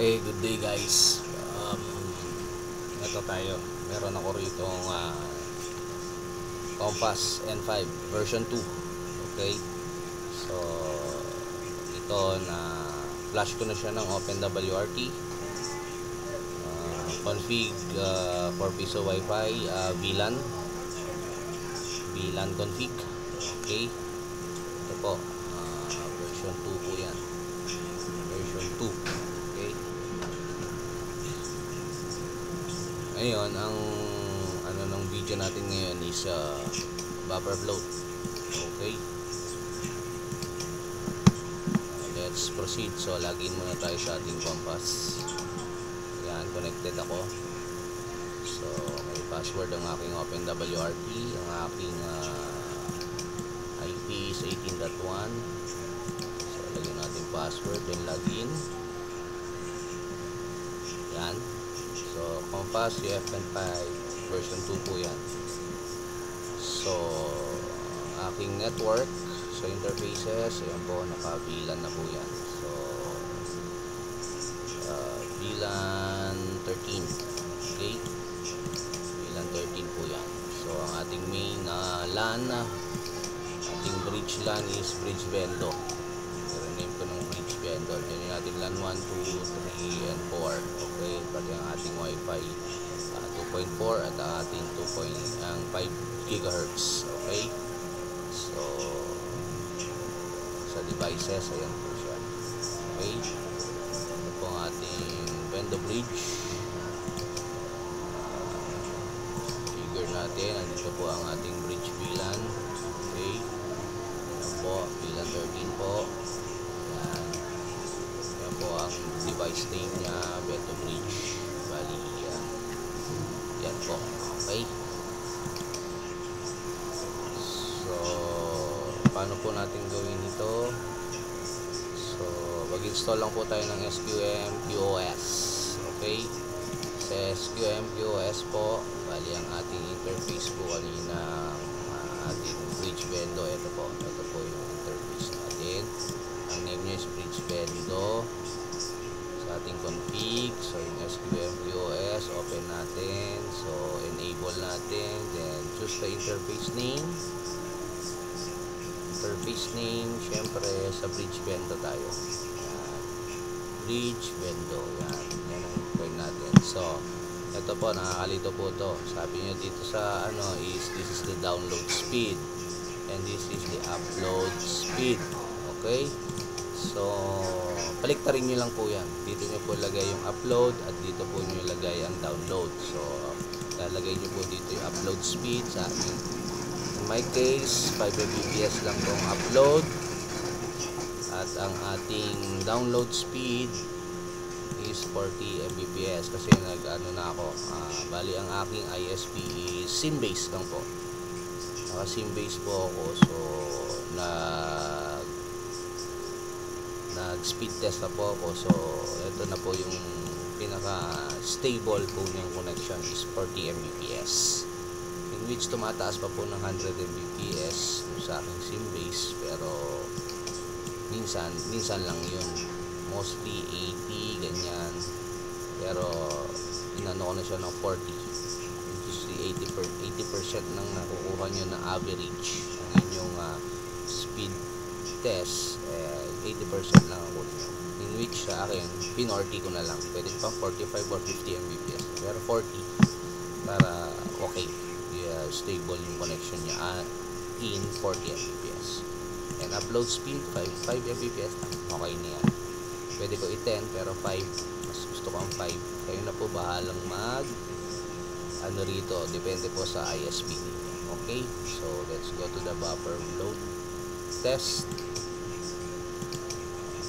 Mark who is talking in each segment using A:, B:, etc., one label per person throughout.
A: Okay, good day guys. Ito tayo. Meron ako rito Compass N5 version 2. Okay. So ito na flash ko na siya ng OpenWRT. Config 4 piso Wi-Fi, VLAN config. Okay. Ito po version 2 po yan. Version 2. Okay. Ngayon, ang ng video natin ngayon is buffer float. Okay. Let's proceed. So, login muna tayo sa ating Compass. Yan, connected ako. So, may password ang aking OpenWRT. Ang aking IP is 18.1. So, lagyan natin password and login. Yan. So, Compass UFN5 version 2 po yan. So, aking network, so interfaces, ayan po, naka-VLAN na po yan. So, VLAN 13. Okay? VLAN 13 po yan. So, ang ating main LAN, ating bridge LAN is Bridge Bendo. Name ko ng Bridge Bendo. Yan yung ating LAN 1, 2, 3, and 4. Okay? Pati ang ating Wi-Fi 2.4 at ang ating 5 GHz. Okay? So, sa devices, ayan po siya. Okay? Ito po ang ating Bendo Bridge. Figure natin. Andito po ang ating Bridge VLAN. Okay? Ayan po. VLAN 13 po. Ayan. Ayan po ang device name niya. Bendo Bridge. Bali, yan po. Okay? So, paano po natin gawin ito? So, mag-install lang po tayo ng SQM-QoS. Okay? Sa SQM-QoS po, bali ang ating interface po kanina, ating Bridge Bendo. Ito po yung interface natin. Ang name niya is Bridge Bendo. Sa ating config, so yung SQM-QoS, open natin. So, enable natin. Then, choose the interface name. Interface name, syempre sa Bridge Bendo tayo. Yan. Bridge Bendo. Yan ang point natin. So, ito po, nakakalito po to. Sabi nyo dito sa this is the download speed and this is the upload speed. Okay? So, paliktarin nyo lang po yan. Dito nyo po lagay yung upload at dito po nyo lagay ang download. So, lalagay nyo po dito yung upload speed sa akin. In my case, 5 Mbps lang pong upload. At ang ating download speed is 40 Mbps kasi na ako. Bali, ang aking ISP is SIM-based lang po. Naka-SIM-based po ako. So, nag-speed test na po ako. So, ito na po yung pinaka-stable po niyang connection is 40 Mbps. In which tumataas pa po ng 100 Mbps sa aking SIM base, pero minsan lang yun. Mostly 80, ganyan. Pero, inano ko na siya ng 40. Which is 80% ng nakukuha nyo na average ng inyong speed test. 80% lang ako nyo. In which sa akin, pinorty ko na lang. Pwede pa 45 or 50 Mbps. Pero 40 para okay. Stable yung connection niya in 40 Mbps. And upload speed, 5 Mbps lang. Okay na yan. Pwede ko i-10 pero 5. Mas gusto ko ang 5. Kayo na po bahalang rito. Depende po sa ISP. Okay? So, let's go to the buffer load test.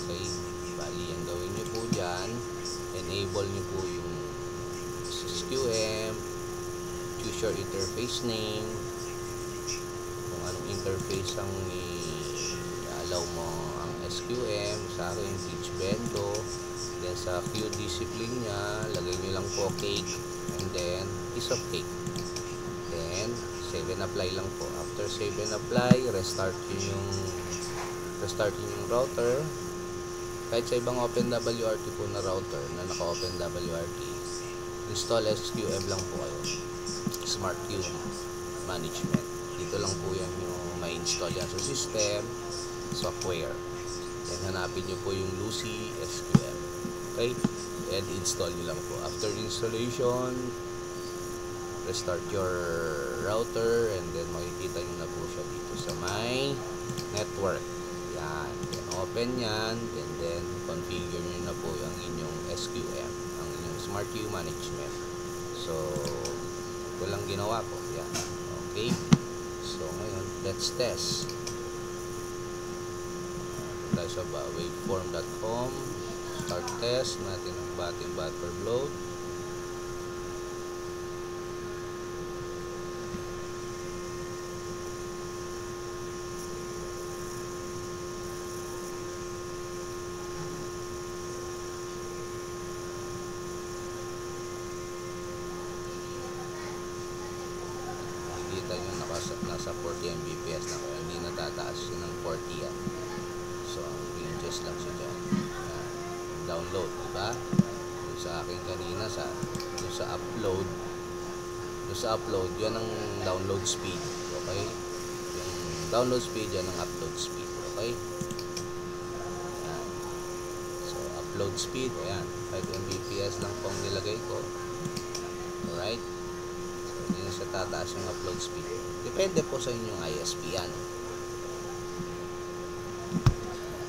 A: Okay, bali ang gawin nyo po dyan, enable nyo po yung SQM, choose your interface name, kung anong interface ang i-allow mo ang SQM. Sa akin, Bridge Bendo. Then sa Q discipline nya, lagay nyo lang po cake and then piece of cake. Then, save and apply lang po. After save and apply, restart yung router. Kahit sa ibang OpenWRT po na router na naka-OpenWRT, install SQM lang po kayo. Smart Queue Management. Dito lang po yan yung may install yan sa system, software. Yan, hanapin nyo po yung Lucy SQM. Okay? And install nyo lang po. After installation, restart your router and then makikita nyo na po siya dito sa my network. Yan. Then open yan and then configure nyo na po yung inyong SQM, ang inyong Smart Queue Management. So, ito lang ginawa ko. Yan. Okay. So, ngayon, let's test. Tayo sa waveform.com. Start test natin ang ating butterload. Kita nyo nasa 40 Mbps na kaya hindi natataas yun ng 40 yan. So adjust lang siya dyan. Yan. Download, diba? Yung sa akin kanina yung sa upload yan ang download speed. Okay? Yung download speed yan ang upload speed. Okay? Yan. So upload speed, ayan, 5 Mbps lang pong nilagay ko. Alright? Hindi na siya tataas yung upload speed. Depende po sa inyong ISP yan.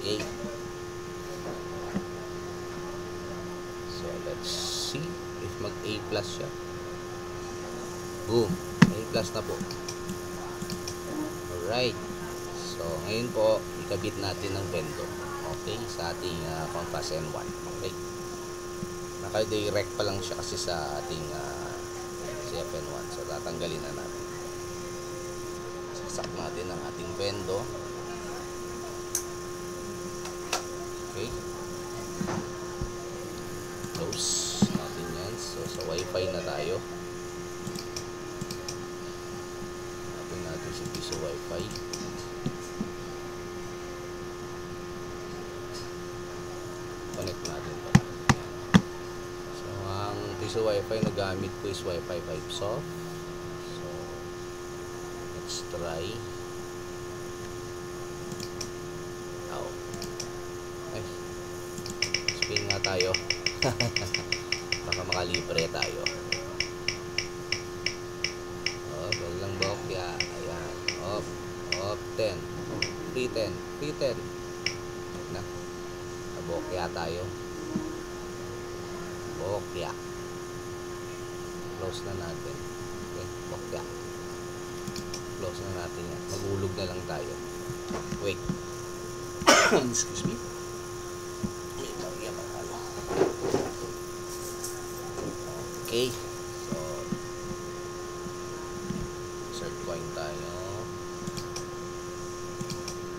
A: Okay. So let's see if mag A plus siya. Boom. A plus na po. Alright. So ngayon po ikabit natin ng Vendo. Okay. Sa ating Compass N1. Okay. Naka-direct pa lang siya kasi sa ating CFN1. So tatanggalin na natin. Saksak natin ang ating Vendo. Okay. Close natin yan. So sa Wi-Fi na tayo. Hanapin natin si piso Wi-Fi. Connect natin pala. So ang piso Wi-Fi na gamit ko is Wi-Fi 5 soft. So let's try. Ay, spin nga tayo. Baka makalibre tayo. Wag lang bokya. Ayan. Off 10. Free 10. Free 10. Na. Nabokya tayo. Bokya. Close na natin. Okay, bokya. Close na natin yan. Magulog na lang tayo. Wait. Excuse me. Okay. So insert coin tayo.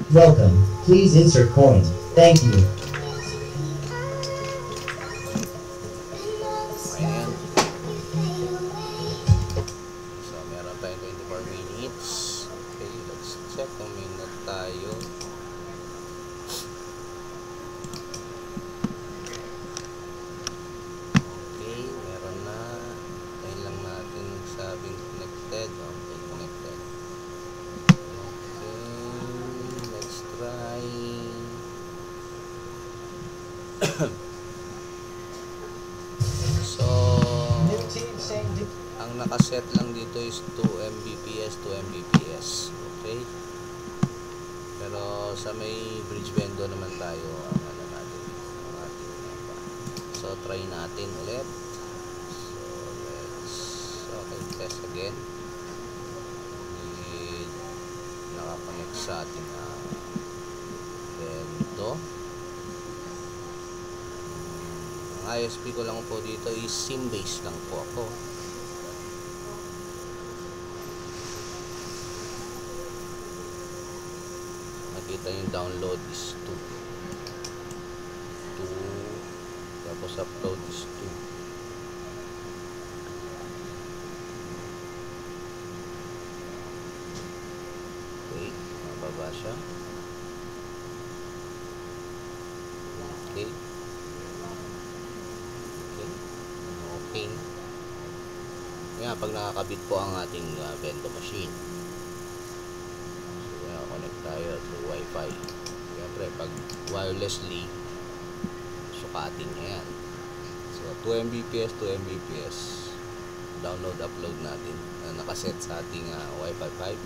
B: Welcome. Please insert coin. Thank you.
A: Ayan. So meron tayong 24 minutes. Okay, let's check kung may net tayo. Sabing connected. Okay, connected. Okay, let's try. So ang nakaset lang dito is 2 Mbps, 2 Mbps. Okay, pero sa may bridge window naman tayo ang ano natin, ang ating so try natin ulit. Okay, test again. Nakakonect sa ating Vendo. Ang ISP ko lang po dito is SIM base lang po ako. Makita yung download is 2. Tapos upload is 2. Mababa siya. Okay. Okay na. Yan, pag nakakabit po ang ating bento machine. So, yan, connect tayo through Wi-Fi. Siyempre, pag wirelessly, sukatin nyo yan. So, 2 Mbps, 2 Mbps. Download, upload natin. Nakaset sa ating Wi-Fi 5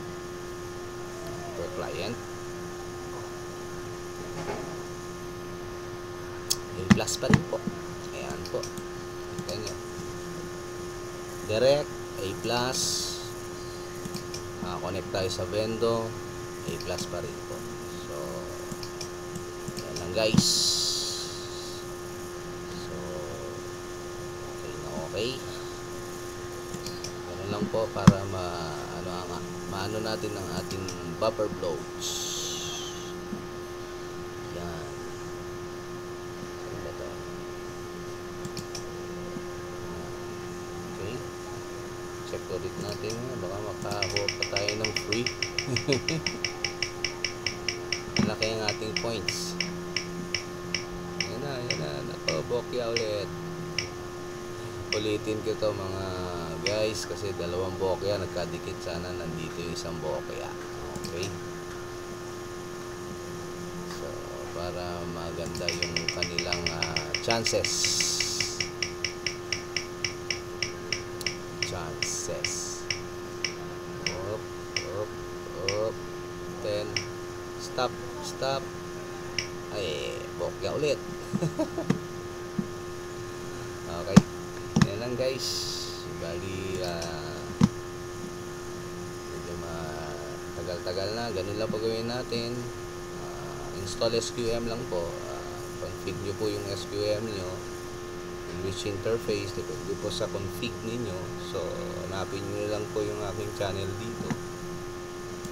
A: per client. A+ pa rin po. Ayan po. Kita nyo. Direct, A+. Connect tayo sa Vendo. A+ pa rin po. So, yan lang guys. So, okay na okay. Ganun lang po para maano natin ang ating buffer bloats. Yan. Ano ba to? Okay. Check ulit natin. Baka makakuha pa tayo ng free. Malaki ang ating points. Yan na. Nako, bokya ulit. Ulitin ko to mga guys kasi dalawang bokya nagkadikit, sana nandito yung isang bokya. Okay, so para maganda yung kanilang chances. Up 10. Stop. Ay, bokya ulit. Okay, yan lang guys. Bali medyo matagal-tagal na. Ganun lang po gawin natin. Install SQM lang po. Config nyo po yung SQM nyo, English interface, depende po sa config ninyo. So hanapin nyo lang po yung aking channel dito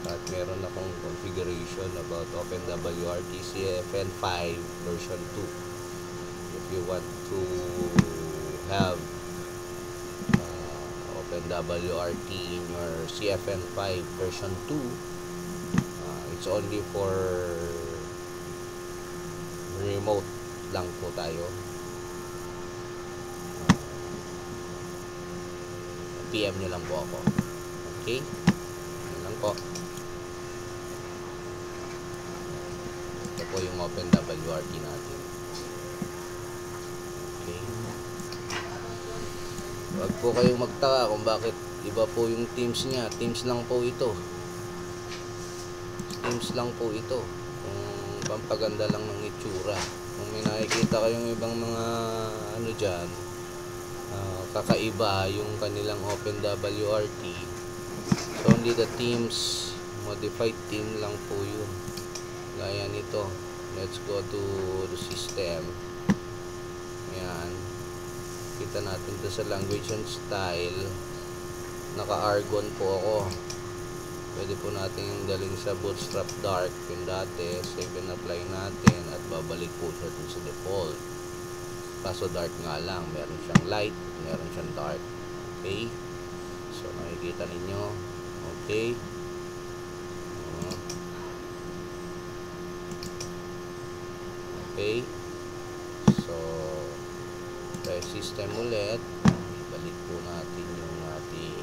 A: at meron akong configuration about OpenWRT CFN 5 version 2. If you want to have OpenWRT in your CFN 5 version 2, it's only for remote lang po tayo. PM nyo lang po ako. Okay, yun lang po. Ito po yung OpenWRT natin. Okay, wag po kayong magtaka kung bakit iba po yung Teams nya. Teams lang po ito. Kung pampaganda lang ng itsura. Kung may nakikita kayong ibang mga ano dyan, kakaiba yung kanilang OpenWRT, so only the Teams modified theme lang po yun. Gaya nito, let's go to the system. Ayan, kita natin to sa language and style. Naka-Argon po ako. Pwede po natin galing sa Bootstrap Dark yung dati, save and apply natin at babalik po siya dun sa default. Kaso dark nga lang, meron siyang light, meron siyang dark. Okay, so nakikita ninyo. Okay, okay, so try system ulit. Balik po natin yung ating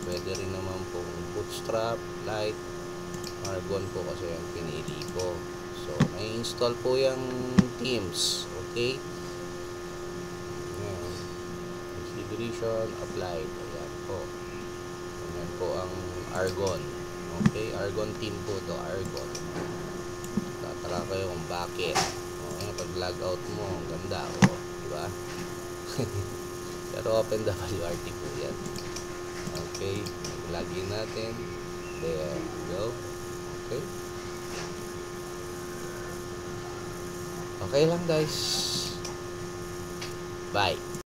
A: pwede rin naman po Bootstrap, Light, Argon po kasi yung pinili ko. So na-install po yung Teams. Okay, ayan, configuration applied. Ayan po, ayan po ang Argon. Okay, Argon team po to, Argon. Tataka kayo kung bakit. Ayan, pag log out mo, ang ganda, diba? Pero OpenWRT po yan. Okay, login natin. There we go. Okay, okay lang guys. Bye.